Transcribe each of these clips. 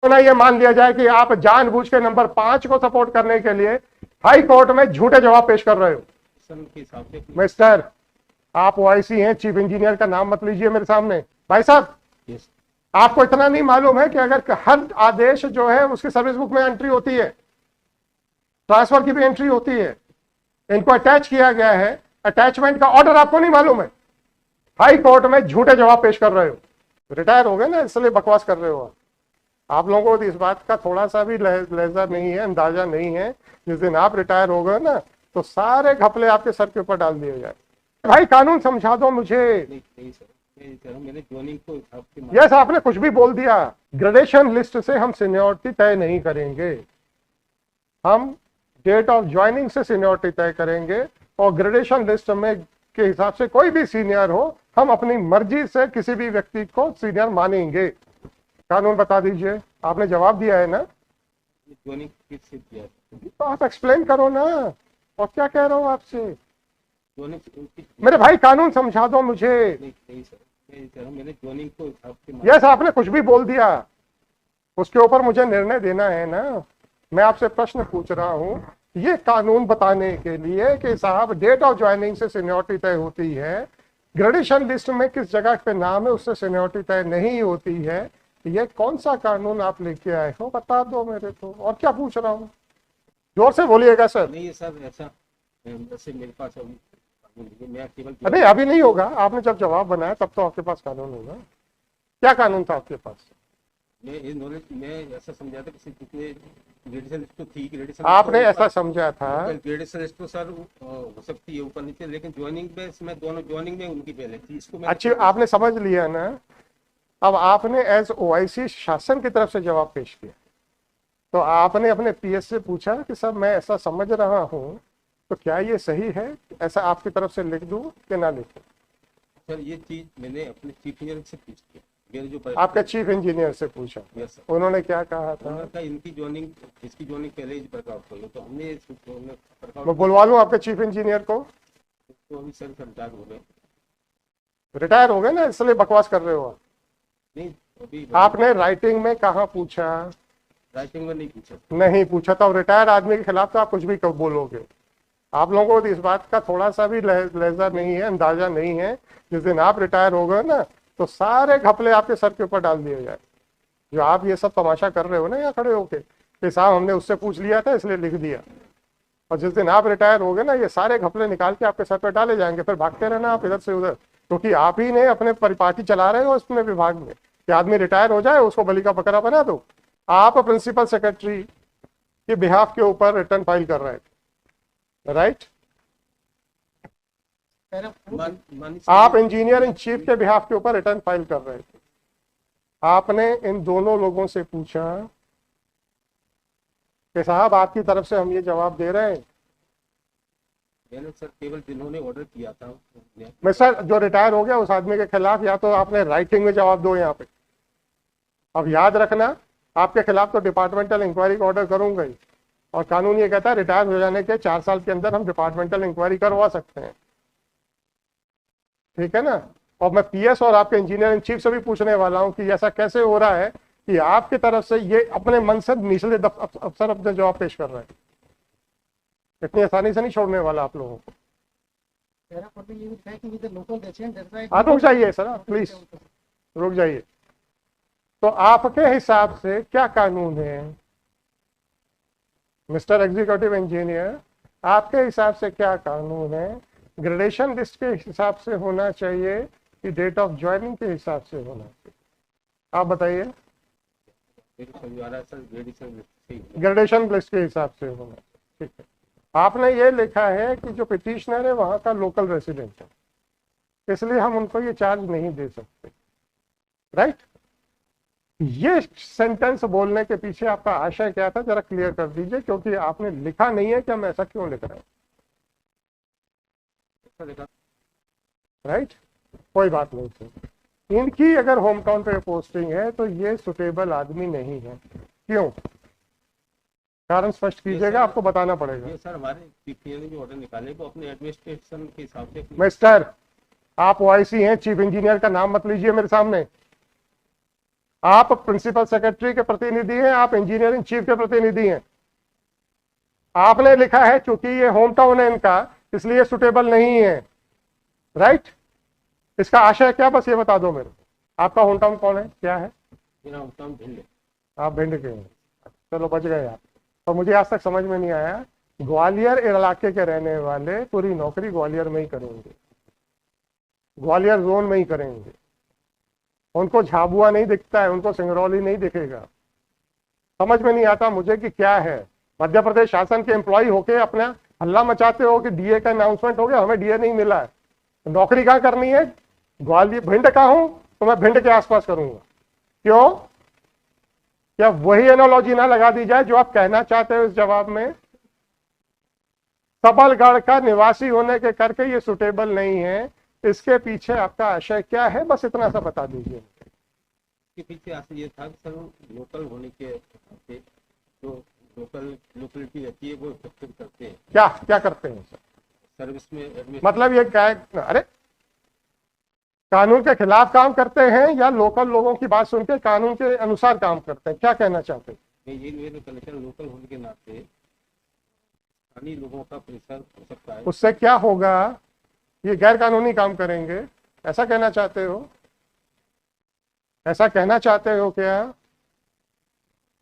ना ये मान लिया जाए कि आप जानबूझ के नंबर 5 को सपोर्ट करने के लिए हाई कोर्ट में झूठे जवाब पेश कर रहे हो। मिस्टर, आप ओआईसी हैं, चीफ इंजीनियर का नाम मत लीजिए मेरे सामने। भाई साहब, आपको इतना नहीं मालूम है कि अगर हर आदेश जो है उसकी सर्विस बुक में एंट्री होती है, ट्रांसफर की भी एंट्री होती है, इनको अटैच किया गया है, अटैचमेंट का ऑर्डर आपको नहीं मालूम है। हाई कोर्ट में झूठे जवाब पेश कर रहे हो। रिटायर हो गए ना, इसलिए बकवास कर रहे हो। आप लोगों को इस बात का थोड़ा सा भी लहजा नहीं है, अंदाजा नहीं है। जिस दिन आप रिटायर हो गए ना, तो सारे घपले आपके सर के ऊपर डाल दिए जाए। भाई कानून समझा दो मुझे। यस, आपने कुछ भी बोल दिया। ग्रेडेशन लिस्ट से हम सीनियरिटी तय नहीं करेंगे, हम डेट ऑफ ज्वाइनिंग से सीनियरिटी तय करेंगे। और ग्रेडेशन लिस्ट में के हिसाब से कोई भी सीनियर हो, हम अपनी मर्जी से किसी भी व्यक्ति को सीनियर मानेंगे। कानून बता दीजिए। आपने जवाब दिया है ना, तो आप एक्सप्लेन करो ना। और क्या कह रहा हूँ आपसे? मेरे भाई कानून समझा दो मुझे। यस, आपने कुछ भी बोल दिया, उसके ऊपर मुझे निर्णय देना है ना। मैं आपसे प्रश्न पूछ रहा हूँ ये कानून बताने के लिए कि साहब डेट ऑफ ज्वाइनिंग से सीनियरिटी तय होती है, ग्रेडेशन लिस्ट में किस जगह पे नाम है उससे सीनियरिटी तय नहीं होती है। ये कौन सा कानून आप लेके आए हो, बता दो मेरे को। और क्या पूछ रहा हूँ, जोर से बोलिएगा सर। नहीं सर, ऐसा मेरे पास अरे अभी नहीं होगा, आपने जब जवाब बनाया तब तो आपके पास कानून होगा। क्या कानून था आपके पास? मैं ऐसा समझा था कि ग्रेडेशन लिस्ट तो थी, ग्रेडेशन आपने ऐसा समझा था ग्रेडेशन लिस्ट तो सर हो सकती है ऊपर नीचे, लेकिन ज्वाइनिंग में दोनों ज्वाइनिंग में उनकी पहले थी, इसको अच्छी आपने समझ लिया ना। अब आपने एज ओआईसी शासन की तरफ से जवाब पेश किया, तो आपने अपने पीएस से पूछा कि सर मैं ऐसा समझ रहा हूँ, तो क्या ये सही है? ऐसा आपकी तरफ से लिख दूं कि ना लिखूं? सर ये चीज मैंने अपने चीफ इंजीनियर से पूछी, मेरे जो आपके चीफ इंजीनियर से पूछा? Yes sir. उन्होंने क्या कहा था? इनकी ज्वाइनिंग, इसकी ज्वाइनिंग पहले ही वर्कआउट कर लो, तो हमने मैं बुलवा लूं आपके चीफ इंजीनियर को? तो अभी सर रिटायर हो गए। रिटायर हो गए ना, इसलिए बकवास कर रहे हो। नहीं, अभी आपने राइटिंग में कहाँ पूछा? राइटिंग में नहीं पूछा। नहीं पूछा तो रिटायर आदमी के खिलाफ तो आप कुछ भी बोलोगे। आप लोगों को इस बात का थोड़ा सा भी लहजा नहीं है, अंदाजा नहीं है। जिस दिन आप रिटायर हो गए ना, तो सारे घपले आपके सर के ऊपर डाल दिए जाए। जो आप ये सब तमाशा कर रहे हो ना यहाँ खड़े होके कि साहब हमने उससे पूछ लिया था इसलिए लिख दिया, और जिस दिन आप रिटायर हो गए ना, ये सारे घपले निकाल के आपके सर पर डाले जाएंगे। फिर भागते रहना आप इधर से उधर, क्योंकि आप ही ने अपने परिपाटी चला रहे हो इसमें विभाग में कि आदमी रिटायर हो जाए उसको बलि का बकरा बना दो। आप प्रिंसिपल सेक्रेटरी के बिहाफ के ऊपर रिटर्न फाइल कर रहे थे, राइट? आप इंजीनियर इन चीफ के बिहाफ के ऊपर रिटर्न फाइल कर रहे थे। आपने इन दोनों लोगों से पूछा कि साहब आपकी तरफ से हम ये जवाब दे रहे हैं। मैंने सर केवल जिन्होंने ऑर्डर किया था मैं सर जो रिटायर हो गया उस आदमी के खिलाफ या तो आपने राइटिंग में जवाब दो यहाँ पे। अब याद रखना, आपके खिलाफ तो डिपार्टमेंटल इंक्वायरी का ऑर्डर करूंगा ही, और कानून ये कहता है रिटायर हो जाने के 4 साल के अंदर हम डिपार्टमेंटल इंक्वायरी करवा सकते हैं, ठीक है ना? और मैं पीएस और आपके इंजीनियर इन चीफ से भी पूछने वाला हूं कि ऐसा कैसे हो रहा है कि आपकी तरफ से ये अपने मन से निचले अफसर अपने जवाब पेश कर रहे हैं। इतनी आसानी से नहीं छोड़ने वाला आप लोगों को। रुक जाइए सर, प्लीज रुक जाइए। तो आपके हिसाब से क्या कानून है मिस्टर एग्जीक्यूटिव इंजीनियर? आपके हिसाब से क्या कानून है? ग्रेडेशन लिस्ट के हिसाब से होना चाहिए कि डेट ऑफ ज्वाइनिंग के हिसाब से होना चाहिए? आप बताइए। ग्रेडेशन लिस्ट के हिसाब से होना चाहिए, ठीक है। आपने ये लिखा है कि जो पिटिशनर है वहां का लोकल रेसिडेंट है, इसलिए हम उनको ये चार्ज नहीं दे सकते, राइट? ये सेंटेंस बोलने के पीछे आपका आशय क्या था, जरा क्लियर कर दीजिए, क्योंकि आपने लिखा नहीं है कि हम ऐसा क्यों लिख रहे हैं, राइट? कोई बात नहीं सर, इनकी अगर होम टाउन पे पोस्टिंग है तो ये सुटेबल आदमी नहीं है। क्यों? कारण स्पष्ट कीजिएगा, आपको बताना पड़ेगा। ये सर हमारे जो ऑर्डर निकाले वो अपने एडमिनिस्ट्रेशन के हिसाब से। मिस्टर, आप ओआईसी हैं, चीफ इंजीनियर का नाम मत लीजिए मेरे सामने। आप प्रिंसिपल सेक्रेटरी के प्रतिनिधि हैं, आप इंजीनियरिंग चीफ के प्रतिनिधि हैं। आपने लिखा है चूंकि ये होम टाउन है इनका, इसलिए सुटेबल नहीं है, राइट? इसका आशय क्या, बस ये बता दो मेरे को। आपका होम टाउन कौन है, क्या है? मेरा होम टाउन भिंड है। आप भिंड के हैं, चलो बच गए आप। तो मुझे आज तक समझ में नहीं आया, ग्वालियर इलाके के रहने वाले पूरी नौकरी ग्वालियर में ही करेंगे, ग्वालियर जोन में ही करेंगे। उनको झाबुआ नहीं दिखता है, उनको सिंगरौली नहीं दिखेगा। समझ में नहीं आता मुझे कि क्या है। मध्य प्रदेश शासन के एम्प्लॉय होके अपना हल्ला मचाते हो कि डीए का अनाउंसमेंट हो गया, हमें डीए नहीं मिला है। नौकरी कहाँ करनी है? ग्वालियर, भिंड का हूं तो मैं भिंड के आसपास करूंगा। क्यों? क्या वही एनोलॉजी ना लगा दी जाए जो आप कहना चाहते हो इस जवाब में? सबलगढ़ का निवासी होने के करके ये सुटेबल नहीं है, इसके पीछे आपका आशय क्या है, बस इतना सा बता दीजिए। इसके पीछे आशय ये था कि सर लोकल होने के नाते जो लोकलिटी रहती है वो इफेक्टिव करते हैं। क्या क्या करते हैं सर? सर्विस में मतलब ये क्या है? अरे कानून के खिलाफ काम करते हैं या लोकल लोगों की बात सुन के कानून के अनुसार काम करते हैं, क्या कहना चाहते हैं? ये मेरे कनेक्शन लोकल होने के नाते स्थानीय लोगों का प्रेशर हो सकता है। उससे क्या होगा? ये गैर कानूनी काम करेंगे, ऐसा कहना चाहते हो? ऐसा कहना चाहते हो क्या?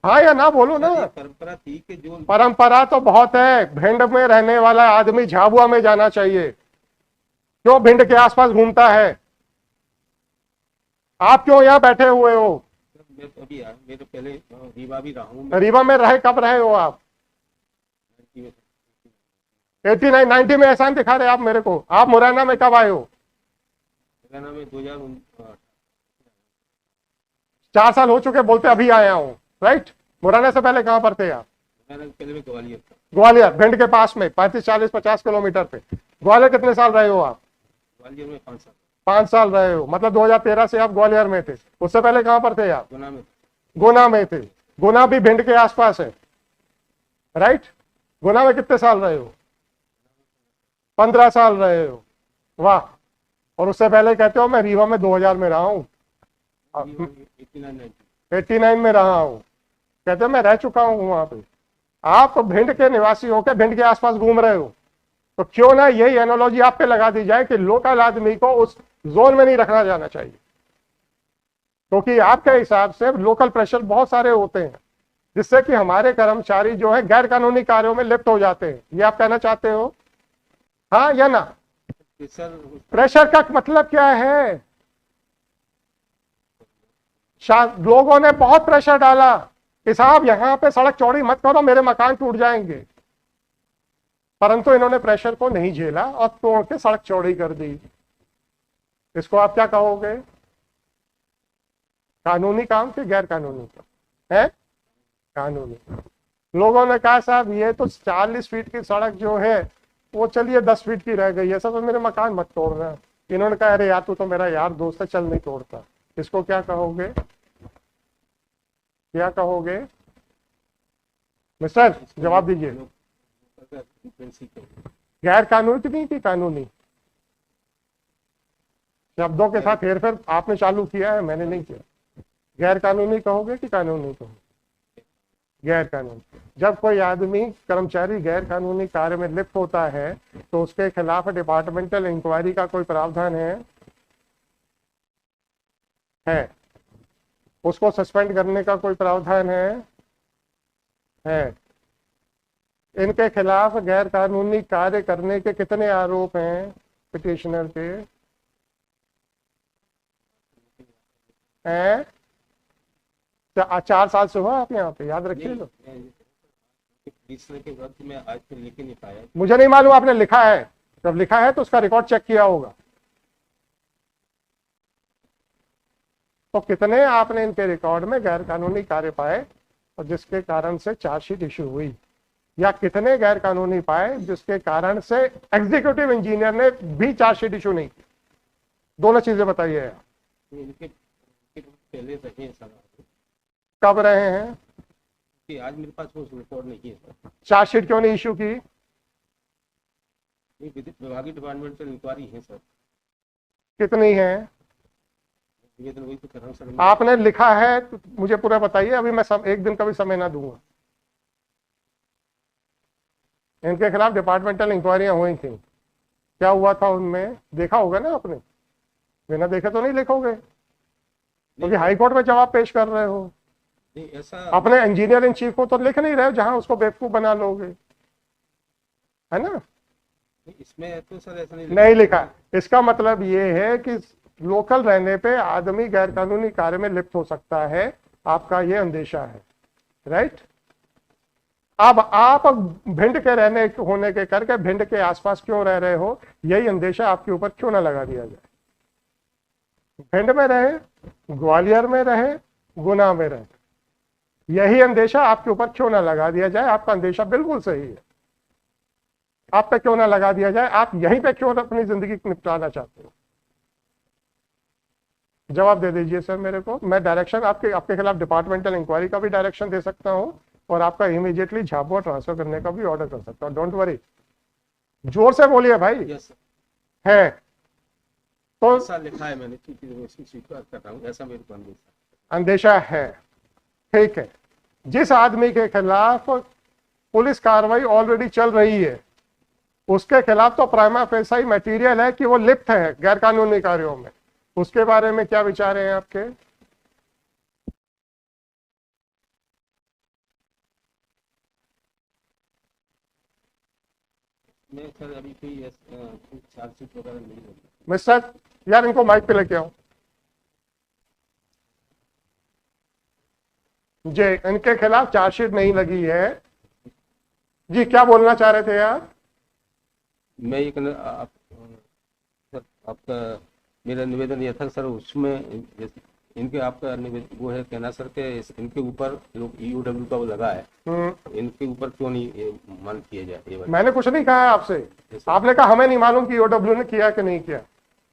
हाँ या ना बोलो ना। परंपरा थी कि जो परंपरा तो बहुत है। भिंड में रहने वाला आदमी झाबुआ में जाना चाहिए, क्यों भिंड के आसपास घूमता है? आप क्यों यहाँ बैठे हुए हो? मैं तो अभी मेरे पहले रीवा भी रहा हूँ। रीवा में रहे, कब रहे हो आप? 89 90 में एहसान दिखा रहे आप मेरे को। आप मुरैना में कब आए हो? मुरैना में 2009। 4 साल हो चुके, बोलते अभी आया हूँ, राइट? मुरैना से पहले कहाँ पर थे आप? पहले में ग्वालियर था। ग्वालियर, भिंड के पास में 35 40 50 किलोमीटर पे। ग्वालियर कितने साल रहे हो आप? ग्वालियर में 5 साल। 5 साल रहे हो, मतलब 2013 से आप ग्वालियर में थे। उससे पहले कहाँ पर थे आप? गुना में। गुना में थे। गुना भी भिंड के आसपास है, राइट? गुना में कितने साल रहे हो? 15 साल रहे हो, वाह। और उससे पहले कहते हो मैं रीवा में 2000 में रहा हूँ, 89 में रहा हूँ, कहते हो मैं रह चुका हूँ वहां पे। आप भिंड के निवासी होकर भिंड के आसपास घूम रहे हो, तो क्यों ना यही एनोलॉजी आप पे लगा दी जाए कि लोकल आदमी को उस जोन में नहीं रखना जाना चाहिए, क्योंकि आपके हिसाब से लोकल प्रेशर बहुत सारे होते हैं जिससे कि हमारे कर्मचारी जो है गैर कानूनी कार्यों में लिप्त हो जाते हैं। ये आप कहना चाहते हो, हाँ या ना? प्रेशर का मतलब क्या है? लोगों ने बहुत प्रेशर डाला कि साहब यहां पे सड़क चौड़ी मत करो, मेरे मकान टूट जाएंगे, परंतु इन्होंने प्रेशर को नहीं झेला और तोड़ के सड़क चौड़ी कर दी। इसको आप क्या कहोगे? कानूनी काम कि गैर कानूनी काम है? कानूनी। लोगों ने कहा साहब ये तो 40 फीट की सड़क जो है वो चलिए 10 फीट की रह गई है, सब तो मेरे मकान मत तोड़ना। इन्होंने कहा अरे यार तू तो मेरा यार दोस्त है, चल नहीं तोड़ता। इसको क्या कहोगे? क्या कहोगे मिस्टर? जवाब दीजिए। गैर कानूनी की कानूनी शब्दों के साथ हेरफेर आपने चालू किया है, मैंने नहीं किया। गैर कानूनी कहोगे कि कानूनी कहोगे? गैर कानूनी। जब कोई आदमी कर्मचारी गैर कानूनी कार्य में लिप्त होता है तो उसके खिलाफ डिपार्टमेंटल इंक्वायरी का कोई प्रावधान है? उसको सस्पेंड करने का कोई प्रावधान है? इनके खिलाफ गैर कानूनी कार्य करने के कितने आरोप हैं पिटिशनर के? हैं? 4 साल से हुआ आप यहाँ पे, याद रखिए लो। के वक्त में आज तो लिख नहीं पाया। मुझे नहीं मालूम आपने लिखा है, जब लिखा है तो उसका रिकॉर्ड चेक किया होगा। तो कितने आपने इनके रिकॉर्ड में गैर कानूनी कार्य पाए और जिसके कारण से चार्जशीट इशू हुई, या कितने गैर कानूनी पाए जिसके कारण से एग्जीक्यूटिव इंजीनियर ने भी चार्जशीट इशू नहीं की? दोनों चीजें बताइए। पहले रहे सर। कब रहे हैं? कि आज मेरे पास वो रिकॉर्ड नहीं है सर। चार्जशीट क्यों नहीं इशू की? विभागीय डिपार्टमेंटल इंक्वायरी है सर। कितनी है? निवेदन वही तो कर रहा हूँ सर। आपने लिखा है तो मुझे पूरा बताइए, अभी मैं एक दिन का भी समय ना दूंगा। इनके खिलाफ डिपार्टमेंटल इंक्वायरियां हुई थी, क्या हुआ था उनमें देखा होगा ना आपने, बिना देखे तो नहीं लिखोगे, क्योंकि हाई कोर्ट में जवाब पेश कर रहे हो। नहीं ऐसा अपने इंजीनियर इन चीफ को तो लिख नहीं रहे हो जहां उसको बेवकूफ बना लोगे, है ना। इसमें तो सर ऐसा नहीं लिखा, इसका मतलब ये है कि लोकल रहने पे आदमी गैर कानूनी कार्य में लिप्त हो सकता है, आपका ये अंदेशा है, राइट। अब आप भिंड के रहने होने के करके भिंड के आसपास क्यों रह रहे हो, यही अंदेशा आपके ऊपर क्यों ना लगा दिया जाए। भिंड में रहे, ग्वालियर में रहे, गुना में रहे, यही अंदेशा आपके ऊपर क्यों ना लगा दिया जाए। आपका अंदेशा बिल्कुल सही है, आप पे क्यों ना लगा दिया जाए, आप यहीं पे क्यों अपनी जिंदगी निपटाना चाहते हो। जवाब दे दीजिए सर मेरे को, मैं डायरेक्शन आपके खिलाफ डिपार्टमेंटल इंक्वायरी का भी डायरेक्शन दे सकता हूं और आपका इमीडिएटली झाबुआ ट्रांसफर करने का भी ऑर्डर कर सकता हूं। डोंट वरी, जोर से बोलिए भाई। यस है तो ऐसा लिखा है मैंने, स्वीकार कर रहा हूँ, ऐसा मेरे को अंदेशा है, ठीक है। जिस आदमी के खिलाफ पुलिस कार्रवाई ऑलरेडी चल रही है उसके खिलाफ तो प्राइमा फेसाई मटेरियल है कि वो लिप्त है गैर कानूनी कार्यों में, उसके बारे में क्या विचार हैं आपके। मैं सर अभी कोई चार्जशीट वगैरह नहीं है। मिस्टर, यार इनको माइक पे लेके आओ जी। इनके खिलाफ चार्जशीट नहीं लगी है जी, क्या बोलना चाह रहे थे यार। मैं ये कहना सर आपका मेरा निवेदन यह था सर, उसमें इनके आपका निवेदन वो है कहना सर के इनके ऊपर लोग ईओडब्ल्यू का वो लगा है, इनके ऊपर क्यों नहीं ये मान किया जाए। ये मैंने कुछ नहीं कहा है आपसे, आपने कहा हमें नहीं मालूम कि ईओडब्ल्यू ने किया कि नहीं किया।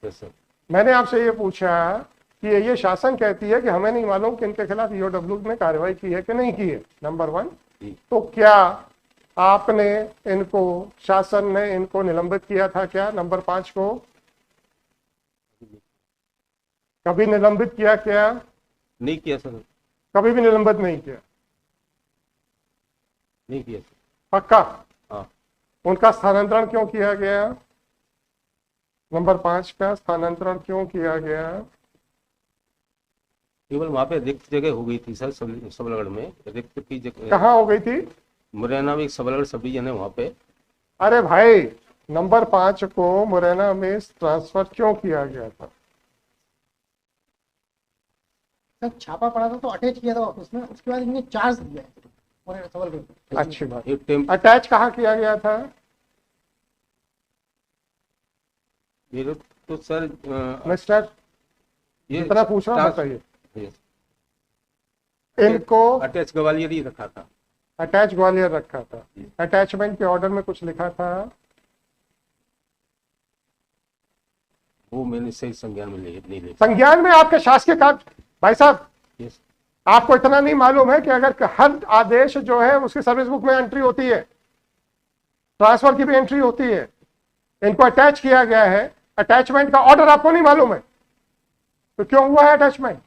सर मैंने आपसे ये पूछा कि ये शासन कहती है कि हमें नहीं मालूम कि इनके खिलाफ ईओडब्ल्यू ने कार्रवाई की है कि नहीं की है, नंबर 1। तो क्या आपने इनको, शासन ने इनको निलंबित किया था क्या, नंबर 5 को कभी निलंबित किया क्या। नहीं किया सर, कभी भी निलंबित नहीं किया, नहीं किया सर। पक्का। हाँ उनका स्थानांतरण क्यों किया गया, नंबर 5 का स्थानांतरण क्यों किया गया। केवल वहाँ पे रिक्त जगह हो गई थी सर, सबलगढ़ में रिक्त की जगह। कहाँ हो गई थी, मुरैना में एक सबलगढ़ सब डिवीजन है वहाँ पे। अरे भाई नंबर 5 को मुरैना में ट्रांसफर क्यों किया गया था। सर छापा पड़ा था तो अटैच किया था ऑफिस में, उसके बाद इन्होंने चार्ज दिया है। अच्छी बात। अटैच कहाँ किया गया था। मेरे तो सर मिस्टर, जितना पूछ रहा हूँ बताइए। इनको अटैच ग्वालियर ही रखा था, अटैच ग्वालियर रखा था। अटैचमेंट के ऑर्डर में कुछ लिखा था, वो मैंने सही संज्ञान में नहीं ले। संज्ञान में आपके शासकीय कार्य भाई साहब, आपको इतना नहीं मालूम है कि अगर हर आदेश जो है उसकी सर्विस बुक में एंट्री होती है, ट्रांसफर की भी एंट्री होती है। इनको अटैच किया गया है, अटैचमेंट का ऑर्डर आपको नहीं मालूम है तो क्यों हुआ है अटैचमेंट।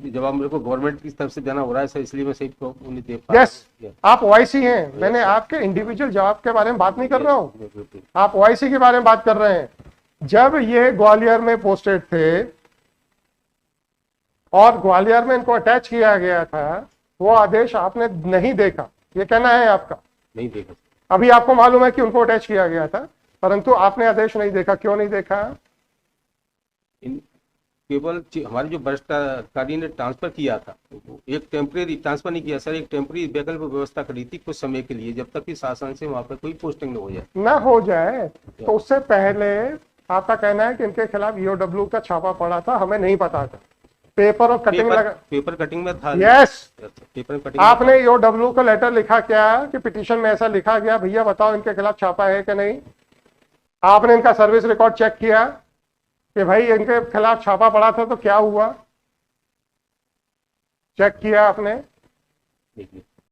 जवाब मेरे को गवर्नमेंट की तरफ से देना हो रहा है सर, इसलिए मैं सही नहीं दे पा रहा। यस, आप ओआईसी हैं, मैंने आपके इंडिविजुअल जवाब के बारे में बात नहीं कर रहा हूं, आप ओआईसी के बारे में बात कर रहे हैं। जब ये ग्वालियर में पोस्टेड थे और ग्वालियर में इनको अटैच किया गया था, वो आदेश आपने नहीं देखा, ये कहना है आपका। नहीं देखा। अभी आपको मालूम है कि उनको अटैच किया गया था, परंतु आपने आदेश नहीं देखा, क्यों नहीं देखा। केवल हमारे जो वरिष्ठ अधिकारी ने ट्रांसफर किया था, एक टेम्परेरी ट्रांसफर नहीं किया सर, एक टेम्परेरी वैकल्पिक व्यवस्था करी थी कुछ समय के लिए, जब तक कि शासन से वहाँ पे कोई पोस्टिंग न हो जाए। तो उससे पहले आपका कहना है कि इनके खिलाफ ईओडब्ल्यू का छापा पड़ा था, हमें नहीं पता था, पेपर और कटिंग लगा, पेपर कटिंग में था। Yes, paper cutting. आपने ईओडब्ल्यू को लेटर लिखा क्या कि पिटीशन में ऐसा लिखा गया, भैया बताओ इनके खिलाफ छापा है कि नहीं। आपने इनका सर्विस रिकॉर्ड चेक किया कि भाई इनके खिलाफ छापा पड़ा था तो क्या हुआ, चेक किया आपने।